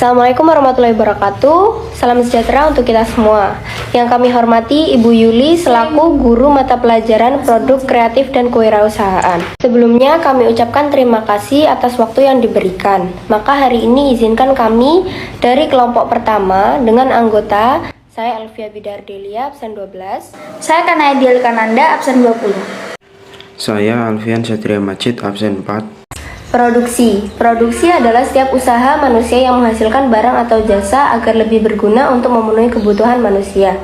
Assalamualaikum warahmatullahi wabarakatuh. Salam sejahtera untuk kita semua. Yang kami hormati Ibu Yuli selaku guru mata pelajaran Produk Kreatif dan Kewirausahaan. Sebelumnya kami ucapkan terima kasih atas waktu yang diberikan. Maka hari ini izinkan kami dari kelompok pertama dengan anggota saya Elvia Bidardelia absen 12. Saya Kanaya Kananda absen 20. Saya Alfian Satria Majid absen 4. Produksi. Produksi adalah setiap usaha manusia yang menghasilkan barang atau jasa agar lebih berguna untuk memenuhi kebutuhan manusia.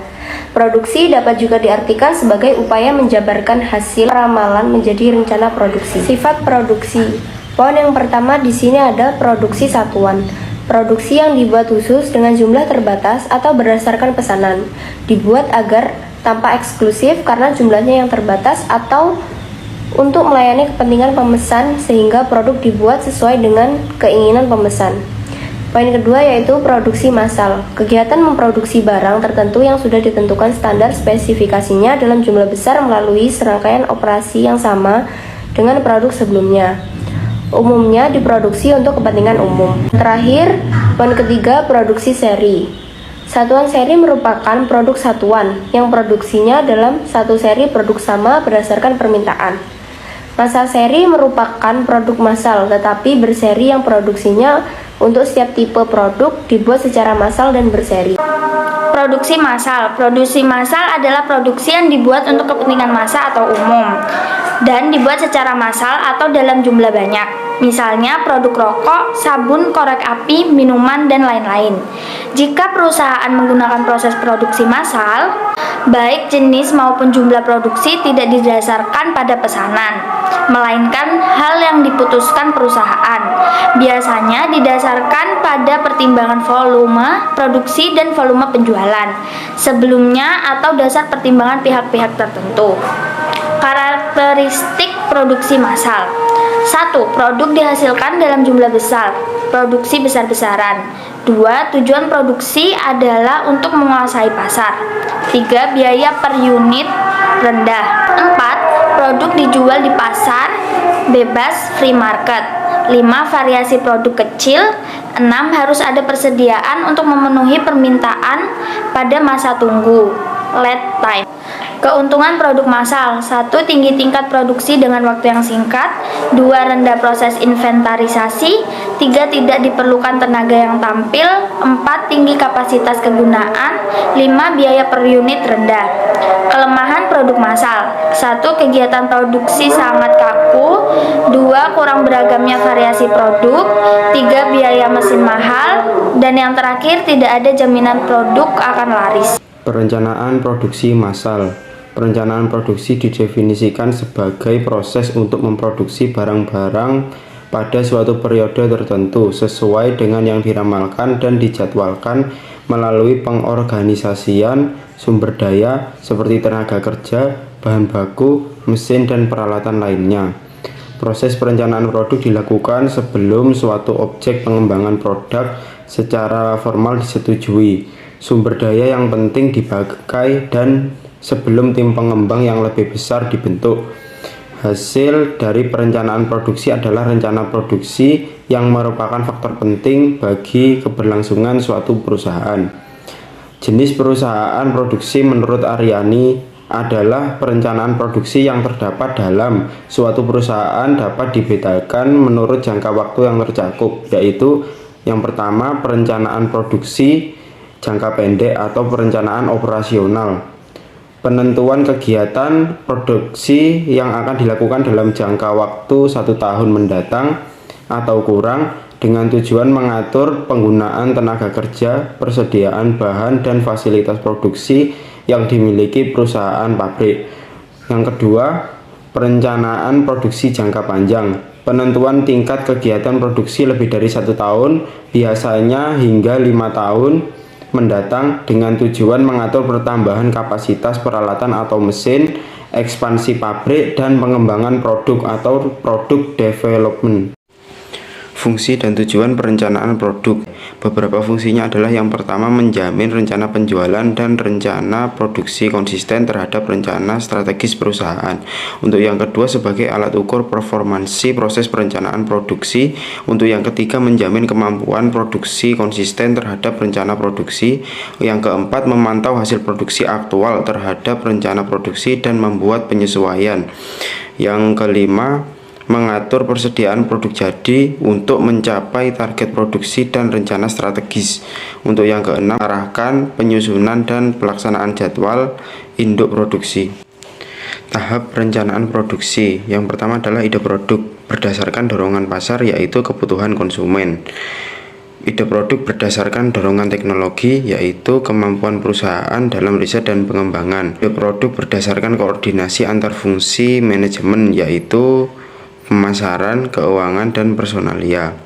Produksi dapat juga diartikan sebagai upaya menjabarkan hasil ramalan menjadi rencana produksi. Sifat produksi. Poin yang pertama di sini ada produksi satuan. Produksi yang dibuat khusus dengan jumlah terbatas atau berdasarkan pesanan. Dibuat agar tampak eksklusif karena jumlahnya yang terbatas atau untuk melayani kepentingan pemesan sehingga produk dibuat sesuai dengan keinginan pemesan. Poin kedua yaitu produksi massal. Kegiatan memproduksi barang tertentu yang sudah ditentukan standar spesifikasinya dalam jumlah besar melalui serangkaian operasi yang sama dengan produk sebelumnya. Umumnya diproduksi untuk kepentingan umum. Terakhir, poin ketiga produksi seri. Satuan seri merupakan produk satuan yang produksinya dalam satu seri produk sama berdasarkan permintaan. Massal seri merupakan produk massal tetapi berseri yang produksinya untuk setiap tipe produk dibuat secara massal dan berseri. Produksi massal. Produksi massal adalah produksi yang dibuat untuk kepentingan massa atau umum dan dibuat secara massal atau dalam jumlah banyak. Misalnya produk rokok, sabun, korek api, minuman, dan lain-lain. Jika perusahaan menggunakan proses produksi massal, baik jenis maupun jumlah produksi tidak didasarkan pada pesanan, melainkan hal yang diputuskan perusahaan. Biasanya didasarkan pada pertimbangan volume produksi dan volume penjualan sebelumnya atau dasar pertimbangan pihak-pihak tertentu. Karakteristik produksi massal. 1. Produk dihasilkan dalam jumlah besar, produksi besar-besaran. 2. Tujuan produksi adalah untuk menguasai pasar. 3. Biaya per unit rendah. 4. Produk dijual di pasar bebas free market. 5. Variasi produk kecil. 6. Harus ada persediaan untuk memenuhi permintaan pada masa tunggu lead time. Keuntungan produk massal. 1. Tinggi tingkat produksi dengan waktu yang singkat. 2. Rendah proses inventarisasi. 3. Tidak diperlukan tenaga yang tampil. 4. Tinggi kapasitas kegunaan. 5. Biaya per unit rendah. Kelemahan produk massal. 1. Kegiatan produksi sangat kaku. 2. Kurang beragamnya variasi produk. 3. Biaya mesin mahal. Dan yang terakhir, tidak ada jaminan produk akan laris. Perencanaan produksi massal. Perencanaan produksi didefinisikan sebagai proses untuk memproduksi barang-barang pada suatu periode tertentu sesuai dengan yang diramalkan dan dijadwalkan melalui pengorganisasian sumber daya seperti tenaga kerja, bahan baku, mesin, dan peralatan lainnya. Proses perencanaan produk dilakukan sebelum suatu objek pengembangan produk secara formal disetujui, sumber daya yang penting dipakai, dan sebelum tim pengembang yang lebih besar dibentuk. Hasil dari perencanaan produksi adalah rencana produksi yang merupakan faktor penting bagi keberlangsungan suatu perusahaan. Jenis perusahaan produksi menurut Aryani adalah perencanaan produksi yang terdapat dalam suatu perusahaan dapat dibedakan menurut jangka waktu yang tercakup, yaitu yang pertama perencanaan produksi jangka pendek atau perencanaan operasional. Penentuan kegiatan produksi yang akan dilakukan dalam jangka waktu 1 tahun mendatang atau kurang dengan tujuan mengatur penggunaan tenaga kerja, persediaan bahan dan fasilitas produksi yang dimiliki perusahaan pabrik. Yang kedua, perencanaan produksi jangka panjang. Penentuan tingkat kegiatan produksi lebih dari 1 tahun, biasanya hingga 5 tahun mendatang dengan tujuan mengatur pertambahan kapasitas peralatan atau mesin, ekspansi pabrik, dan pengembangan produk atau product development. Fungsi dan tujuan perencanaan produk. Beberapa fungsinya adalah yang pertama menjamin rencana penjualan dan rencana produksi konsisten terhadap rencana strategis perusahaan. Untuk yang kedua sebagai alat ukur performansi proses perencanaan produksi. Untuk yang ketiga menjamin kemampuan produksi konsisten terhadap rencana produksi. Yang keempat memantau hasil produksi aktual terhadap rencana produksi dan membuat penyesuaian. Yang kelima mengatur persediaan produk jadi untuk mencapai target produksi dan rencana strategis. Untuk yang keenam, arahkan penyusunan dan pelaksanaan jadwal induk produksi. Tahap perencanaan produksi. Yang pertama adalah ide produk berdasarkan dorongan pasar yaitu kebutuhan konsumen. Ide produk berdasarkan dorongan teknologi yaitu kemampuan perusahaan dalam riset dan pengembangan. Ide produk berdasarkan koordinasi antar fungsi manajemen yaitu pemasaran, keuangan, dan personalia.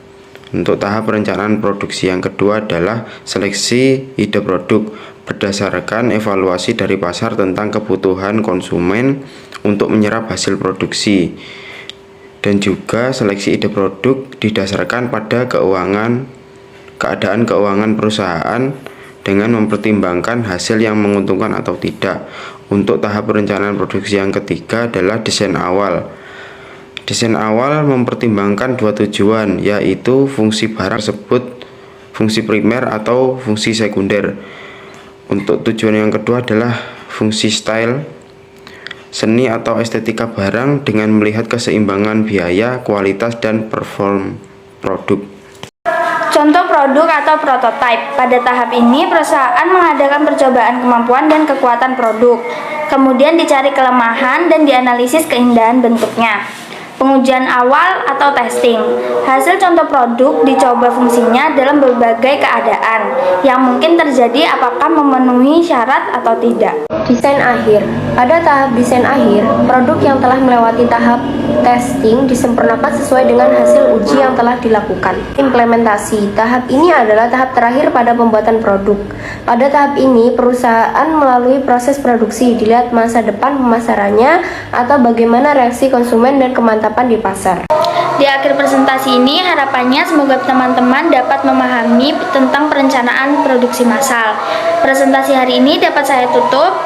Untuk tahap perencanaan produksi yang kedua adalah seleksi ide produk berdasarkan evaluasi dari pasar tentang kebutuhan konsumen untuk menyerap hasil produksi. Dan juga seleksi ide produk didasarkan pada keadaan keuangan perusahaan dengan mempertimbangkan hasil yang menguntungkan atau tidak. Untuk tahap perencanaan produksi yang ketiga adalah desain awal. Desain awal mempertimbangkan dua tujuan, yaitu fungsi barang tersebut, fungsi primer atau fungsi sekunder. Untuk tujuan yang kedua adalah fungsi style, seni atau estetika barang dengan melihat keseimbangan biaya, kualitas, dan perform produk. Contoh produk atau prototype. Pada tahap ini, perusahaan mengadakan percobaan kemampuan dan kekuatan produk. Kemudian dicari kelemahan dan dianalisis keindahan bentuknya. Pengujian awal atau testing. Hasil contoh produk dicoba fungsinya dalam berbagai keadaan yang mungkin terjadi apakah memenuhi syarat atau tidak. Desain akhir. Pada tahap desain akhir, produk yang telah melewati tahap testing disempurnakan sesuai dengan hasil uji yang telah dilakukan. Implementasi. Tahap ini adalah tahap terakhir pada pembuatan produk. Pada tahap ini, perusahaan melalui proses produksi, dilihat masa depan pemasarannya atau bagaimana reaksi konsumen dan kemantapan di pasar. Di akhir presentasi ini, harapannya semoga teman-teman dapat memahami tentang perencanaan produksi massal. Presentasi hari ini dapat saya tutup.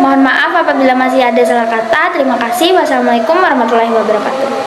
Mohon maaf apabila masih ada salah kata. Terima kasih. Wassalamualaikum warahmatullahi wabarakatuh.